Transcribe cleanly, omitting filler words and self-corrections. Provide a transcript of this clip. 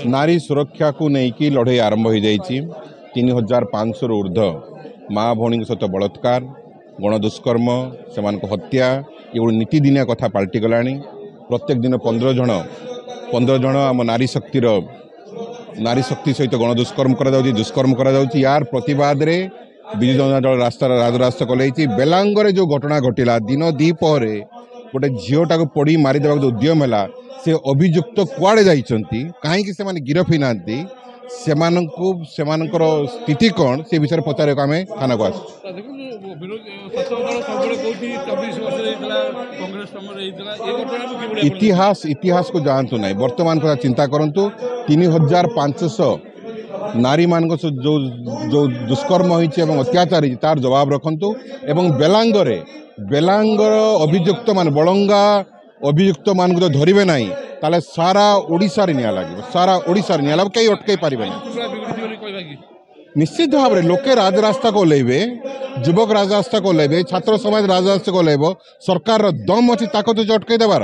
नारी सुरक्षा को लेकिन लड़े आरंभ हो जाइए 3500 ऊर्ध माँ भौणी सहित बलात्कार गण दुष्कर्म से हत्या ये गोटे नीतिदिनिया कथा पलटि गला। प्रत्येक दिन 15 जन आम नारी शक्ति सहित गण दुष्कर्म दुष्कर्म यार प्रतिवाद रे विजु जनता दल राजरास्ता कल बेलांगरे जो घटना घटिला दिन दीपहर गोटे झीटा को पड़ी मारिदेवा उद्यम है से अभियुक्त कुआड़े जाइछंती कहीं से गिरफ ही ना स्थिति कौन से विषय पचार आम थाना को आस इतिहास को जानतु ना वर्तमान कथा चिंता करंतु 3500 नारी मान जो जो दुष्कर्म होइछि एवं अत्याचार होइछि तार जवाब रखंतु एवं बेलांगर अभियुक्त मान बलंगा अभियुक्त मान को धरिबे नहीं ताले सारा ओडिशा रे निया लागिबो सारा ओडिशा रे निया लाग कई अटकई पारिबे नहीं। निश्चित भाव में लोके राजरास्ता को लेबे युवक राजरास्ता को लेबे छात्र समाज राजरास्ता को लेबो सरकार दम अच्छी ताकत अटकई देवार